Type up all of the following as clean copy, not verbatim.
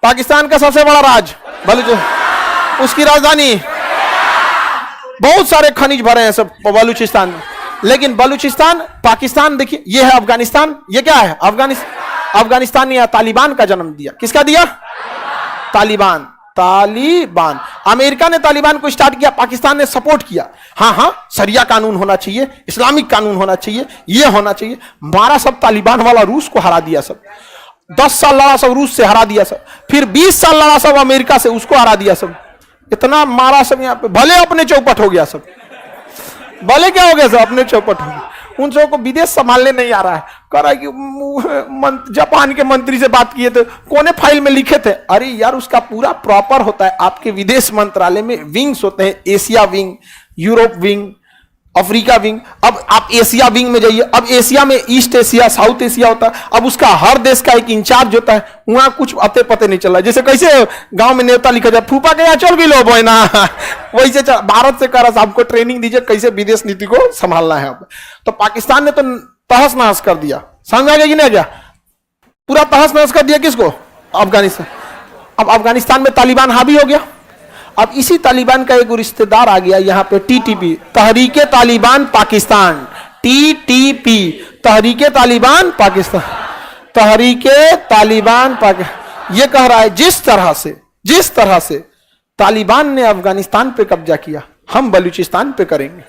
पाकिस्तान का सबसे बड़ा राज बलूचिस्तान, उसकी राजधानी, बहुत सारे खनिज भरे हैं सब बलूचिस्तान में। लेकिन बलूचिस्तान, पाकिस्तान देखिए, ये है अफगानिस्तान, ये क्या है अफगानिस्तान ने तालिबान का जन्म दिया। किसका दिया? तालिबान। अमेरिका ने तालिबान को स्टार्ट किया, पाकिस्तान ने सपोर्ट किया। हाँ, शरिया कानून होना चाहिए, इस्लामिक कानून होना चाहिए, ये होना चाहिए। मारा सब तालिबान वाला, रूस को हरा दिया सब। 10 साल लड़ा सब, रूस से हरा दिया सब। फिर 20 साल लड़ा सब अमेरिका से, उसको हरा दिया सब। इतना मारा सब यहाँ पे, भले अपने चौपट हो गया सब, भले क्या हो गया सब, अपने चौपट हो गया। उन सबको विदेश संभालने नहीं आ रहा है। कह रहा है कि जापान के मंत्री से बात किए थे, कोने फाइल में लिखे थे। अरे यार, उसका पूरा प्रॉपर होता है। आपके विदेश मंत्रालय में विंग्स होते हैं, Asia wing, Europe wing, Africa wing. अब आप एशिया विंग में जाइए, अब एशिया में ईस्ट एशिया, साउथ एशिया होता है। अब उसका हर देश का एक इंचार्ज होता है, वहां कुछ अते पते नहीं चल रहा। जैसे कैसे गांव में नेता लिखा जाए, फूफा के यहाँ चल गई लो बोना, वैसे भारत से कह रहा आपको ट्रेनिंग दीजिए कैसे विदेश नीति को संभालना है। तो पाकिस्तान ने तो तहस नहस कर दिया, समझ आ गया कि नहीं गया? पूरा तहस नहस कर दिया किसको? अफगानिस्तान। अब अफगानिस्तान में तालिबान हावी हो गया। अब इसी तालिबान का एक रिश्तेदार आ गया यहाँ पे, टीटीपी, तहरीके तालिबान पाकिस्तान, टीटीपी, तहरीके तालिबान पाकिस्तान, तहरीके तालिबान पाकिस्तान। ये कह रहा है जिस तरह से तालिबान ने अफगानिस्तान पे कब्जा किया, हम बलूचिस्तान पे करेंगे।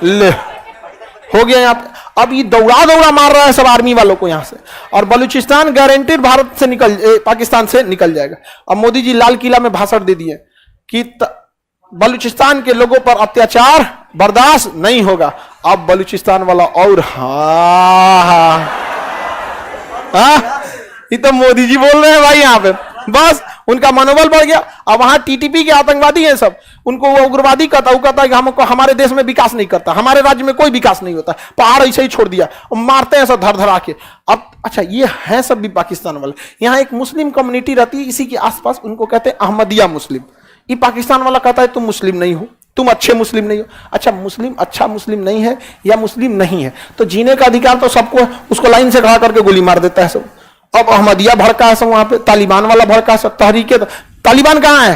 ले हो गया यहाँ पे। अब ये दौड़ा मार रहा है सब आर्मी वालों को यहाँ से, और बलूचिस्तान गारंटीड भारत से पाकिस्तान से निकल जाएगा। अब मोदी जी लाल किला में भाषण दे दिए कि बलूचिस्तान के लोगों पर अत्याचार बर्दाश्त नहीं होगा। अब बलूचिस्तान वाला और ये तो मोदी जी बोल रहे हैं भाई यहाँ पे, बस उनका मनोबल बढ़ गया। अब वहां टीटीपी के आतंकवादी हैं सब, उनको वो उग्रवादी कहता है कि हमको हमारे देश में विकास नहीं करता, हमारे राज्य में कोई विकास नहीं होता, पहाड़ ऐसे ही छोड़ दिया, मारते हैं सब धर के। अब अच्छा, ये है सब भी पाकिस्तान वाले। यहाँ एक मुस्लिम कम्युनिटी रहती है इसी के आसपास, उनको कहते हैं अहमदिया मुस्लिम। ये पाकिस्तान वाला कहता है तुम मुस्लिम नहीं हो, तुम अच्छे मुस्लिम नहीं हो। अच्छा, मुस्लिम अच्छा मुस्लिम नहीं है या मुस्लिम नहीं है, तो जीने का अधिकार तो सबको है, उसको लाइन से खड़ा करके गोली मार देता है सब। अब अहमदिया भड़का है सब वहां पे, तालिबान वाला भड़का है सब। तहरीके तालिबान कहां है?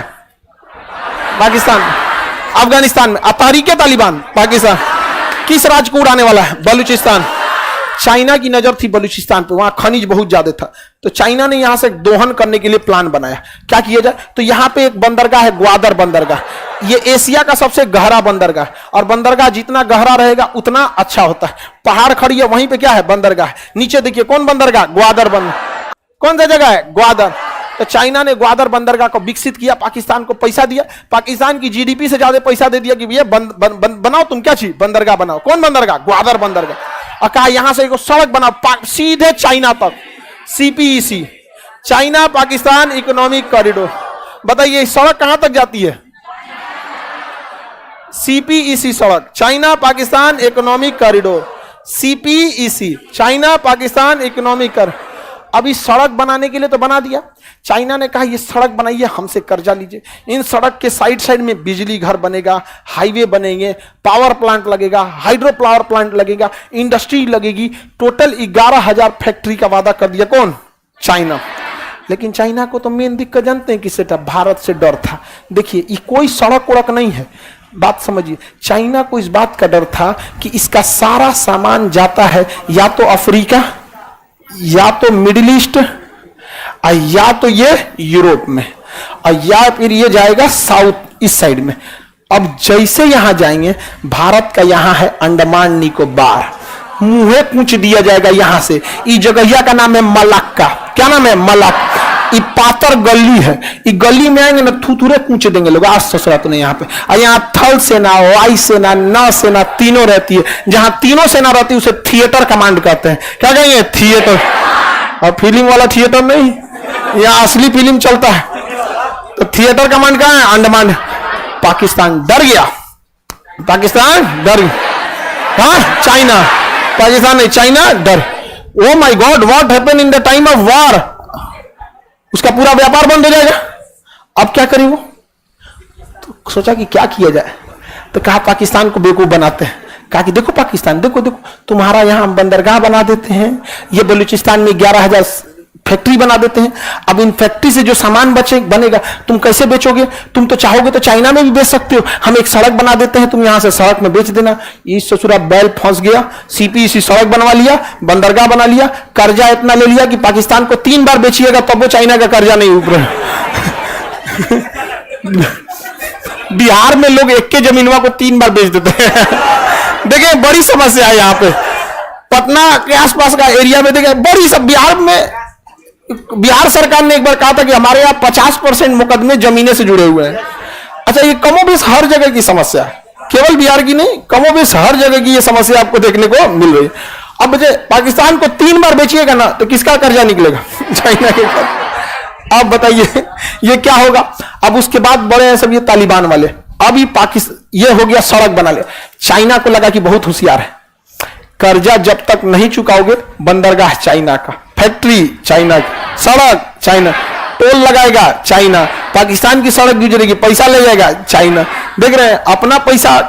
पाकिस्तान, अफगानिस्तान में। तहरीके तालिबान पाकिस्तान। किस राज्य को उड़ाने वाला है? बलूचिस्तान। चाइना की नजर थी बलूचिस्तान पे, वहां खनिज बहुत ज्यादा था, तो चाइना ने यहां से दोहन करने के लिए प्लान बनाया। क्या किया जाए? तो यहां पे एक बंदरगाह है, ग्वादर बंदरगाह। ये एशिया का सबसे गहरा बंदरगाह, और बंदरगाह जितना गहरा रहेगा उतना अच्छा होता है। पहाड़ खड़ी है, वहीं पे क्या है? बंदरगाह। नीचे देखिए कौन बंदरगाह? ग्वादर बंदरगाह। कौन सा जगह है? ग्वादर। तो चाइना ने ग्वादर बंदरगाह को विकसित किया, पाकिस्तान को पैसा दिया, पाकिस्तान की जीडीपी से ज्यादा पैसा दे दिया कि भैया बनाओ, तुम क्या चीज बंदरगाह बनाओ। कौन बंदरगाह? ग्वादर बंदरगाह। और कहा यहां से एक सड़क बनाओ सीधे चाइना तक, CPEC, China Pakistan economic corridor. बताइए सड़क कहां तक जाती है? सीपीईसी सड़क, China Pakistan economic corridor, CPEC, China Pakistan economic corridor. अभी सड़क बनाने के लिए तो बना दिया, चाइना ने कहा ये सड़क बनाइए, हमसे कर्जा लीजिए, इन सड़क के साइड में बिजली घर बनेगा, हाईवे बनेंगे, पावर प्लांट लगेगा, हाइड्रो पावर प्लांट लगेगा, इंडस्ट्री लगेगी। टोटल 11,000 फैक्ट्री का वादा कर दिया। कौन? चाइना। लेकिन चाइना को तो मेन दिक्कत जानते हैं किससे था? भारत से डर था। देखिए ये कोई सड़क उड़क नहीं है, बात समझिए। चाइना को इस बात का डर था कि इसका सारा सामान जाता है या तो अफ्रीका, या तो मिडिल ईस्ट, या तो ये यूरोप में, और या फिर ये जाएगा साउथ इस साइड में। अब जैसे यहां जाएंगे, भारत का यहां है अंडमान निकोबार, मुंहे पूछ दिया जाएगा यहां से। इस जगह का नाम है मलक्का। क्या नाम है? मलक्का। ये पातर गली है, ये गली में आएंगे ना थुथुरे पूछ देंगे लोग। आज ससुरा तो नहीं यहाँ पे। और यहाँ थल सेना, वायु सेना, नौ सेना तीनों रहती है। जहां तीनों सेना रहती है उसे थिएटर कमांड कहते हैं। क्या कहेंगे? थिएटर। और फिल्म वाला थिएटर नहीं, यहाँ असली फिल्म चलता है। तो थिएटर कमांड कहाँ है? अंडमान। पाकिस्तान डर गया, पाकिस्तान डर गया। हाँ, चाइना, पाकिस्तान नहीं, चाइना डर। Oh my God, what happened in the time of war? उसका पूरा व्यापार बंद हो जाएगा। अब क्या करें वो? तो सोचा कि क्या किया जाए, तो कहा पाकिस्तान को बेवकूफ बनाते हैं। कहा कि देखो पाकिस्तान, देखो देखो तुम्हारा यहां बंदरगाह बना देते हैं, ये बलूचिस्तान में 11,000 फैक्ट्री बना देते हैं। अब इन फैक्ट्री से जो सामान बनेगा तुम कैसे बेचोगे? तुम तो चाहोगे तो चाइना में भी बेच सकते हो। हम एक सड़क बना देते हैं, तुम यहां से सड़क में बेच देना। इस ससुरा बैल फंस गया, सीपीईसी सड़क बनवा लिया, बंदरगाह बना लिया, कर्जा इतना ले लिया कि पाकिस्तान को 3 बार बेचिएगा तब वो चाइना का कर्जा नहीं उभरे। बिहार में लोग एक के जमीनवा को 3 बार बेच देते हैं। देखिए बड़ी समस्या है यहाँ पे, पटना के आसपास का एरिया में देखिए बड़ी सब। बिहार सरकार ने एक बार कहा था कि हमारे यहाँ 50% मुकदमे जमीने से जुड़े हुए हैं। अच्छा, ये कमोबेश हर जगह की समस्या है, केवल बिहार की नहीं, कमोबेश हर जगह की ये समस्या आपको देखने को मिल रही है। अब बच्चे पाकिस्तान को 3 बार बेचिएगा ना तो किसका कर्जा निकलेगा? चाइना के कर्जा। अब बताइए ये क्या होगा? अब उसके बाद बड़े हैं सब ये तालिबान वाले। अभी पाकिस्तान ये हो गया सड़क बना ले। चाइना को लगा कि बहुत होशियार है, कर्जा जब तक नहीं चुकाओगे, बंदरगाह चाइना का, फैक्ट्री चाइना की, सड़क चाइना, टोल लगाएगा चाइना, पाकिस्तान की सड़क गुजरेगी पैसा ले जाएगा चाइना। देख रहे हैं, अपना पैसा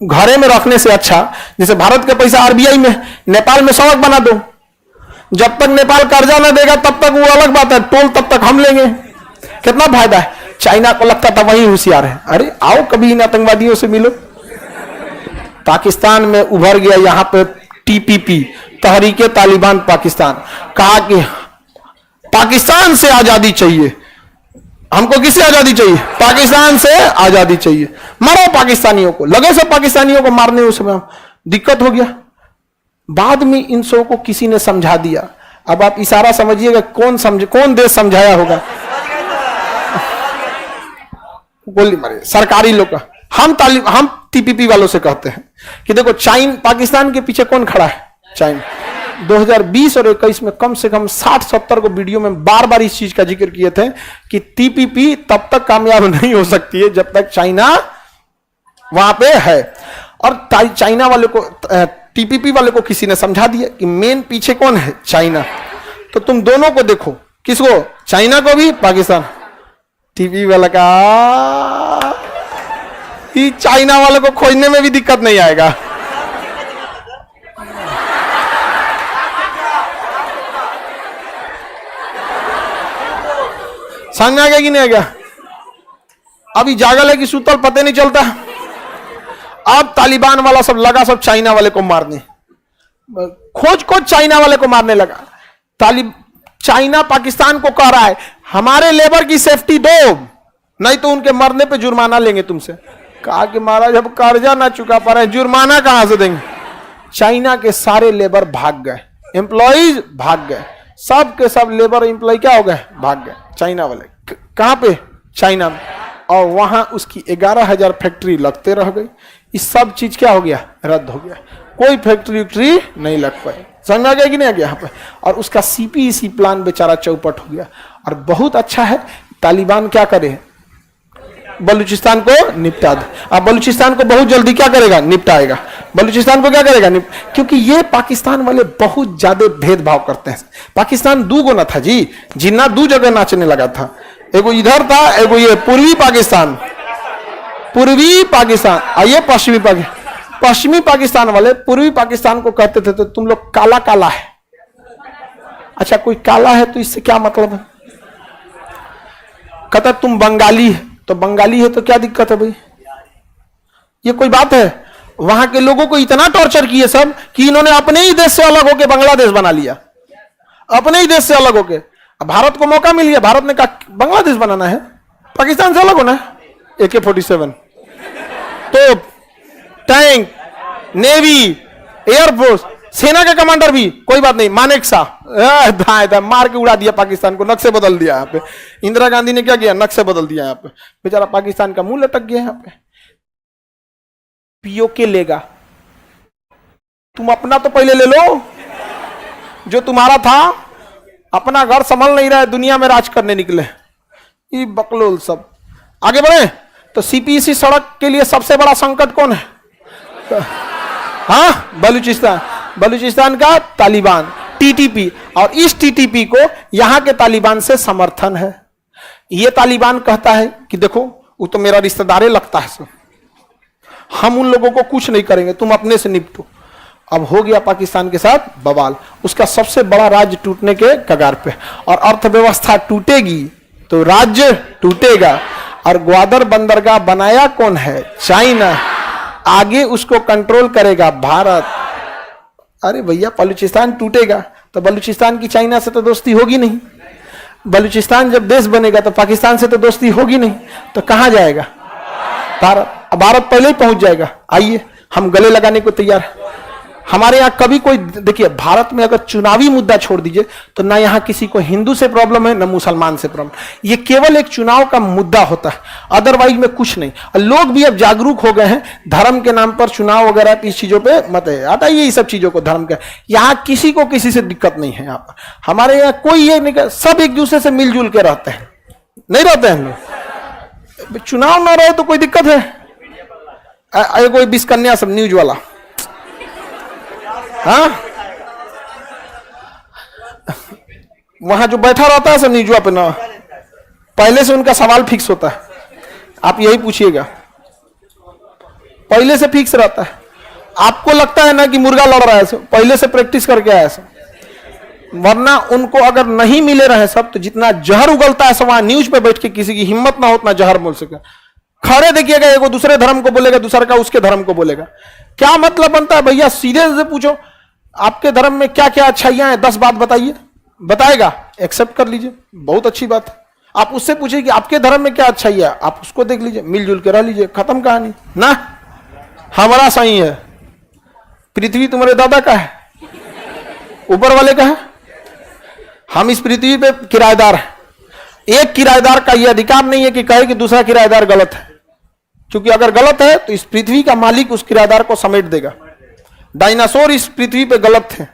घरे में रखने से अच्छा जैसे भारत का पैसा आरबीआई में, नेपाल में सड़क बना दो। जब तक नेपाल कर्जा ना देगा तब तक वो अलग बात है, टोल तब तक हम लेंगे, कितना फायदा है। चाइना को लगता था वही होशियार है, अरे आओ कभी इन आतंकवादियों से मिलो। पाकिस्तान में उभर गया यहां पे टीपीपी, तहरीके तालिबान पाकिस्तान। कहा कि पाकिस्तान से आजादी चाहिए हमको। किससे आजादी चाहिए? पाकिस्तान से आजादी चाहिए। मारो पाकिस्तानियों को, लगे सब पाकिस्तानियों को मारने। उस समय दिक्कत हो गया। बाद में इन सबों को किसी ने समझा दिया। अब आप इशारा समझिएगा कौन देश समझाया होगा? गोली मारे सरकारी लोग का। हम टीपीपी वालों से कहते हैं कि देखो पाकिस्तान के पीछे कौन खड़ा है? चाइना। 2020 और 21 में कम से कम 60-70 को वीडियो में बार बार इस चीज का जिक्र किए थे कि टीपीपी तब तक कामयाब नहीं हो सकती है जब तक चाइना वहां पे है। और चाइना वाले को, टीपीपी वाले को किसी ने समझा दिया कि मेन पीछे कौन है? चाइना। तो तुम दोनों को देखो, किसको? चाइना को भी, पाकिस्तान। टीपीपी वाला का चाइना वाले को खोजने में भी दिक्कत नहीं आएगा। समझ में आ गया कि नहीं आ गया? अभी जागल है कि सुतल पता नहीं चलता। अब तालिबान वाला सब लगा सब चाइना वाले को मारने, खोज चाइना वाले को मारने लगा। चाइना पाकिस्तान को कह रहा है हमारे लेबर की सेफ्टी दो, नहीं तो उनके मरने पे जुर्माना लेंगे तुमसे। कहा कि महाराज अब कर्जा ना चुका पा रहे, जुर्माना कहां से देंगे? चाइना के सारे लेबर भाग गए, एम्प्लॉइज भाग गए, सब के सब लेबर एम्प्लॉय क्या हो गए? भाग गए। चाइना वाले कहां पे? चाइना में। और वहां उसकी 11,000 फैक्ट्री लगते रह गई। इस सब चीज क्या हो गया? रद्द हो गया। कोई फैक्ट्री नहीं लग पाई। समझ में आ गया कि नहीं आ गया यहाँ पे? और उसका सीपीईसी प्लान बेचारा चौपट हो गया। और बहुत अच्छा है, तालिबान क्या करे? बलूचिस्तान को निपटा दे। अब बलूचिस्तान को बहुत जल्दी क्या करेगा? निपटाएगा। बलूचिस्तान को क्या करेगा? क्योंकि ये पाकिस्तान वाले बहुत ज्यादा भेदभाव करते हैं। पाकिस्तान दो गुना था जी, जिन्ना दो जगह नाचने लगा था। एगो इधर था, एगो ये पूर्वी पाकिस्तान और ये पश्चिमी पाकिस्तान वाले पूर्वी पाकिस्तान को कहते थे तो तुम लोग काला काला है। अच्छा, कोई काला है तो इससे क्या मतलब है? कहता तुम बंगाली है, तो बंगाली है तो क्या दिक्कत है भाई? ये कोई बात है? वहां के लोगों को इतना टॉर्चर किए सब कि इन्होंने अपने ही देश से अलग होकर बांग्लादेश बना लिया। अपने ही देश से अलग होकर। अब भारत को मौका मिल गया, भारत ने कहा बांग्लादेश बनाना है, पाकिस्तान से अलग होना है। AK-47 तो टैंक, नेवी, एयरफोर्स, सेना के कमांडर भी कोई बात नहीं, मानेकशा मार के उड़ा दिया पाकिस्तान को, नक्शे बदल दिया। यहाँ पे इंदिरा गांधी ने क्या किया? नक्शे बदल दिया। यहाँ पे बेचारा पाकिस्तान का मुंह लटक गया। यहाँ पे पीओके लेगा, तुम अपना तो पहले ले लो जो तुम्हारा था। अपना घर संभल नहीं रहा है, दुनिया में राज करने निकले ये बकलोल सब। आगे बढ़े तो सीपीईसी सड़क के लिए सबसे बड़ा संकट कौन है? हाँ, बलूचिस्तान का तालिबान, टीटीपी। और इस टीटीपी को यहां के तालिबान से समर्थन है। ये तालिबान कहता है कि देखो वो तो मेरा रिश्तेदार लगता है, हम उन लोगों को कुछ नहीं करेंगे, तुम अपने से निपटो। अब हो गया पाकिस्तान के साथ बवाल, उसका सबसे बड़ा राज्य टूटने के कगार पे, और अर्थव्यवस्था टूटेगी तो राज्य टूटेगा। और ग्वादर बंदरगाह बनाया कौन है? चाइना। आगे उसको कंट्रोल करेगा भारत। अरे भैया बलूचिस्तान टूटेगा तो बलूचिस्तान की चाइना से तो दोस्ती होगी नहीं, बलूचिस्तान जब देश बनेगा तो पाकिस्तान से तो दोस्ती होगी नहीं, तो कहां जाएगा? भारत। भारत पहले ही पहुंच जाएगा। आइए हम गले लगाने को तैयार हैं। हमारे यहां कभी कोई, देखिए भारत में अगर चुनावी मुद्दा छोड़ दीजिए तो ना यहां किसी को हिंदू से प्रॉब्लम है ना मुसलमान से प्रॉब्लम, ये केवल एक चुनाव का मुद्दा होता है, अदरवाइज में कुछ नहीं। और लोग भी अब जागरूक हो गए हैं, धर्म के नाम पर चुनाव वगैरह इस चीजों पे मत है, हटाइए ये सब चीजों को। धर्म का यहां किसी को किसी से दिक्कत नहीं है। यहाँ पर हमारे यहाँ कोई ये नहीं, सब एक दूसरे से मिलजुल के रहते हैं, नहीं रहते हैं लोग। चुनाव ना रहे तो कोई दिक्कत है? कोई बिस्कन्या सब न्यूज वाला, हाँ, वहां जो बैठा रहता है सब न्यूज पे ना, पहले से उनका सवाल फिक्स होता है। आप यही पूछिएगा, पहले से फिक्स रहता है। आपको लगता है ना कि मुर्गा लड़ रहा है, सब पहले से प्रैक्टिस करके आया सब, वरना उनको अगर नहीं मिले रहे सब, तो जितना जहर उगलता है सब वहां न्यूज पे बैठ के किसी की हिम्मत ना हो उतना जहर बोल सके। खड़े देखिएगा, एगो दूसरे धर्म को बोलेगा, दूसरा का उसके धर्म को बोलेगा। क्या मतलब बनता है भैया? सीधे से पूछो आपके धर्म में क्या क्या अच्छाइयां हैं, 10 बात बताइए, बताएगा, एक्सेप्ट कर लीजिए, बहुत अच्छी बात है। आप उससे पूछिए कि आपके धर्म में क्या अच्छाइयां, आप उसको देख लीजिए, मिलजुल के रह लीजिए, खत्म कहानी ना। हमारा सही है, पृथ्वी तुम्हारे दादा का है, ऊपर वाले का है, हम इस पृथ्वी पे किराएदार हैं। एक किराएदार का यह अधिकार नहीं है कि कहे कि दूसरा किराएदार गलत है, क्योंकि अगर गलत है तो इस पृथ्वी का मालिक उस किराएदार को समेट देगा। डायनासोर इस पृथ्वी पे गलत थे,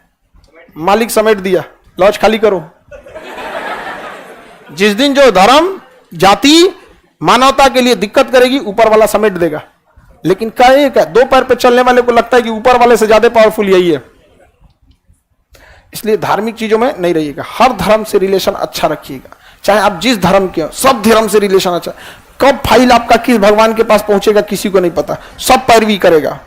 मालिक समेट दिया, लॉज खाली करो। जिस दिन जो धर्म, जाति, मानवता के लिए दिक्कत करेगी, ऊपर वाला समेट देगा। लेकिन कहे क्या, 2 पैर पे चलने वाले को लगता है कि ऊपर वाले से ज्यादा पावरफुल यही है। इसलिए धार्मिक चीजों में नहीं रहिएगा, हर धर्म से रिलेशन अच्छा रखिएगा, चाहे आप जिस धर्म के हो, सब धर्म से रिलेशन अच्छा। कब फाइल आपका किस भगवान के पास पहुंचेगा किसी को नहीं पता, सब पैरवी करेगा,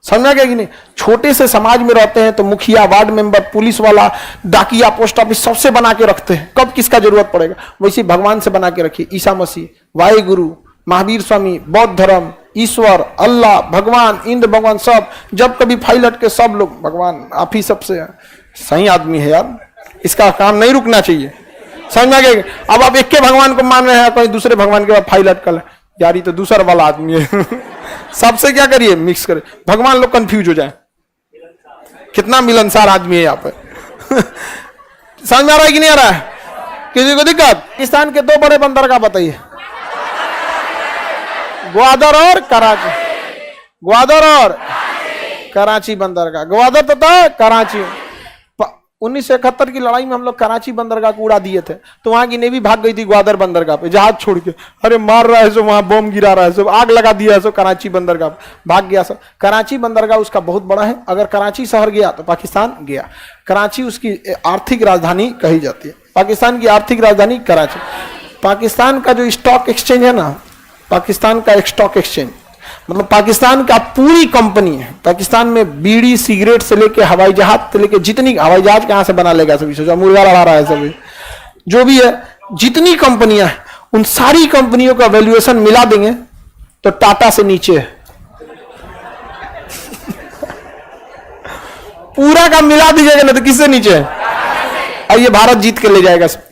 समझा गया कि नहीं? छोटे से समाज में रहते हैं तो मुखिया, वार्ड मेंबर, पुलिस वाला, डाकिया, पोस्ट ऑफिस सबसे बना के रखते हैं, कब किसका जरूरत पड़ेगा। वैसे भगवान से बना के रखिए, ईसा मसीह, वाहेगुरु, महावीर स्वामी, बौद्ध धर्म, ईश्वर, अल्लाह, भगवान, इंद्र भगवान, सब जब कभी फाइल हट के सब लोग भगवान आप ही सबसे सही आदमी है यार, इसका काम नहीं रुकना चाहिए, समझ में आ गया? अब आप एक के भगवान को मान रहे हैं, कोई दूसरे भगवान के बाद फाइल अटकल है, यार ये तो दूसरा वाला आदमी है। सबसे क्या करिए, मिक्स करिए, भगवान लोग कंफ्यूज हो जाए, कितना मिलनसार आदमी है यहाँ पे। समझ में आ रहा है कि नहीं आ रहा है? किसी को दिक्कत? पाकिस्तान के 2 बड़े बंदरगाह बताइए, ग्वादर और कराची। ग्वादर और कराची बंदरगाह, ग्वादर तथा कराची। 1971 की लड़ाई में हम लोग कराची बंदरगाह को उड़ा दिए थे, तो वहां की नेवी भाग गई थी ग्वादर बंदरगाह पे, जहाज छोड़ के। अरे मार रहा है सो, वहां बम गिरा रहा है सो, आग लगा दिया है सो, कराची बंदरगाह भाग गया सो। कराची बंदरगाह उसका बहुत बड़ा है, अगर कराची शहर गया तो पाकिस्तान गया। कराची उसकी आर्थिक राजधानी कही जाती है, पाकिस्तान की आर्थिक राजधानी कराची। पाकिस्तान का जो स्टॉक एक्सचेंज है ना, पाकिस्तान का एक स्टॉक एक्सचेंज मतलब पाकिस्तान का पूरी कंपनी है। पाकिस्तान में बीड़ी, सिगरेट से लेके हवाई जहाज से लेके, जितनी हवाई जहाज कहां से बना लेगा सभी, सोचा मुर्गा लड़ा रहा है सभी, जो भी है जितनी कंपनियां हैं उन सारी कंपनियों का वैल्यूएशन मिला देंगे तो टाटा से नीचे है। पूरा का मिला दीजिएगा ना तो किससे नीचे है? और ये भारत जीत के ले जाएगा सब।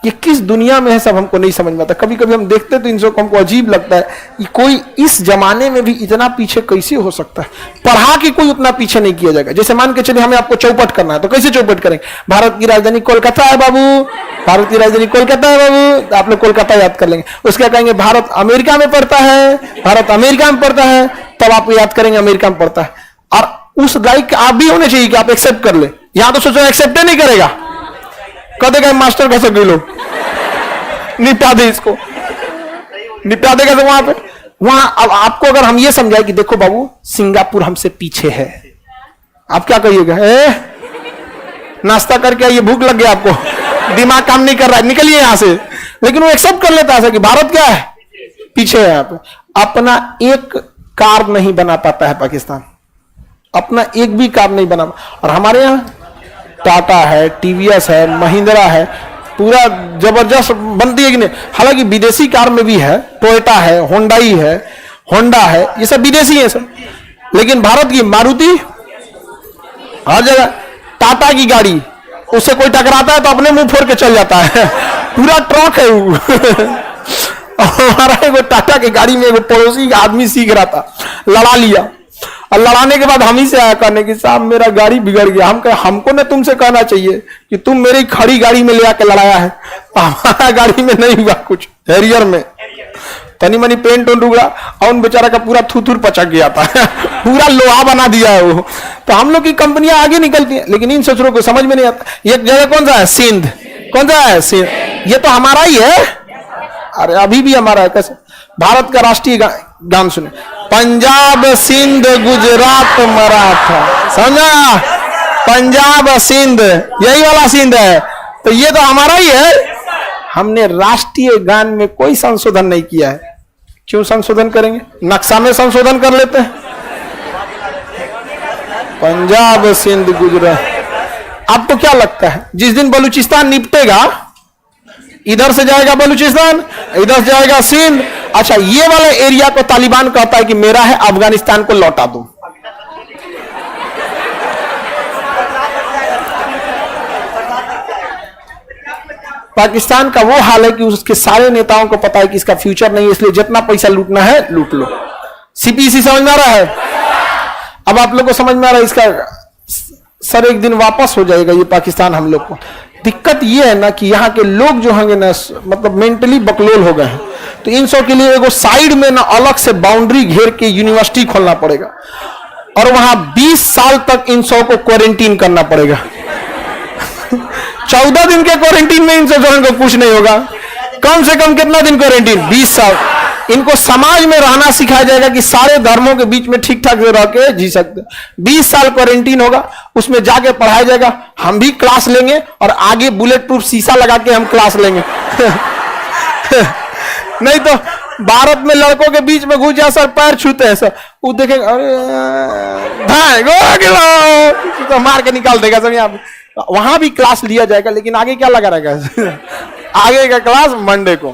ये किस दुनिया में है सब हमको नहीं समझ में आता। कभी कभी हम देखते तो इन सब हमको अजीब लगता है कि कोई इस जमाने में भी इतना पीछे कैसे हो सकता है। पढ़ा के कोई उतना पीछे नहीं किया जाएगा। जैसे मान के चलिए हमें आपको चौपट करना है तो कैसे चौपट करेंगे? भारत की राजधानी कोलकाता है बाबू, भारत की राजधानी कोलकाता है बाबू, तो आप लोग कोलकाता याद कर लेंगे। उसके कहेंगे भारत अमेरिका में पड़ता है, भारत अमेरिका में पड़ता है, तब आप याद करेंगे अमेरिका में पड़ता है। और उस लाइक आप भी होने चाहिए कि आप एक्सेप्ट कर ले। यहां तो सोचो एक्सेप्ट नहीं करेगा, कह देगा मास्टर कैसे गए लोग, निपटा दे इसको, निपटा देगा। तो वहां पे अब आपको अगर हम ये समझाए कि देखो बाबू सिंगापुर हमसे पीछे है, आप क्या कहिएगा? नाश्ता करके आइए, भूख लग गया आपको, दिमाग काम नहीं कर रहा है, निकलिए यहां से। लेकिन वो एक्सेप्ट कर लेता है कि भारत क्या है, पीछे है। आप अपना एक कार नहीं बना पाता है पाकिस्तान, अपना एक भी कार नहीं बना। और हमारे यहाँ टाटा है, टीवीएस है, महिंद्रा है, पूरा जबरदस्त बनती है कि नहीं। हालांकि विदेशी कार में भी है, टोयोटा है, होंडाई है, होंडा है, ये सब विदेशी है सब। लेकिन भारत की मारुति हर जगह, टाटा की गाड़ी, उससे कोई टकराता है तो अपने मुंह फोड़ के चल जाता है, पूरा ट्रक है वो। हमारा एक टाटा की गाड़ी में एक पड़ोसी आदमी सीख रहा था, लड़ा लिया, और लड़ाने के बाद हम ही से आया कहने की साहब मेरा गाड़ी बिगड़ गया। हम कहे हमको ना तुमसे कहना चाहिए कि तुम मेरी खड़ी गाड़ी में ले आके लड़ाया है, हमारा गाड़ी में नहीं हुआ कुछ, हैरियर में तनी मनी पेंट उन रुगड़ा और उन बेचारा का पूरा थूथूर पचक गया था। पूरा लोहा बना दिया है वो। तो हम लोग की कंपनियां आगे निकलती हैं, लेकिन इन सोचरों को समझ में नहीं आता। ये जगह कौन सा है? सिंध। कौन सा है? सिंध। ये तो हमारा ही है, अरे अभी भी हमारा है। कैसे? भारत का राष्ट्रीय गान सुने, पंजाब सिंध गुजरात मराठा, समझा? पंजाब सिंध, यही वाला सिंध है, तो ये तो हमारा ही है। हमने राष्ट्रीय गान में कोई संशोधन नहीं किया है। क्यों संशोधन करेंगे? नक्शा में संशोधन कर लेते हैं। पंजाब सिंध गुजरात। आपको क्या लगता है जिस दिन बलूचिस्तान निपटेगा, इधर से जाएगा बलूचिस्तान, इधर से जाएगा सिंध, अच्छा ये वाले एरिया को तालिबान कहता है कि मेरा है, अफगानिस्तान को लौटा दो। पाकिस्तान का वो हाल है कि उसके सारे नेताओं को पता है कि इसका फ्यूचर नहीं है, इसलिए जितना पैसा लूटना है लूट लो। सीपीसी समझ में आ रहा है? अब आप लोग को समझ में आ रहा है इसका सर एक दिन वापस हो जाएगा ये पाकिस्तान हम लोग को। दिक्कत ये है ना कि यहाँ के लोग जो होंगे ना, मतलब मेंटली बकलोल हो गए हैं, तो इन सब के लिए एगो साइड में ना अलग से बाउंड्री घेर के यूनिवर्सिटी खोलना पड़ेगा, और वहां 20 साल तक इन सब को क्वारंटीन करना पड़ेगा। 14 दिन के क्वारंटीन में इन सब को कुछ नहीं होगा। कम से कम कितना दिन क्वारंटीन? 20 साल। इनको समाज में रहना सिखाया जाएगा कि सारे धर्मों के बीच में ठीक ठाक रह के जी सकते। 20 साल क्वारंटीन होगा, उसमें जाके पढ़ाया जाएगा, हम भी क्लास लेंगे और आगे बुलेट प्रूफ शीशा लगा के हम क्लास लेंगे। नहीं तो भारत में लड़कों के बीच में घुस जा सर, पैर छूते हैं सर, वो देखेंगे अरे तो मार के निकाल देगा सर। यहाँ वहां भी क्लास लिया जाएगा, लेकिन आगे क्या लगा रहेगा? आगे का क्लास मंडे को।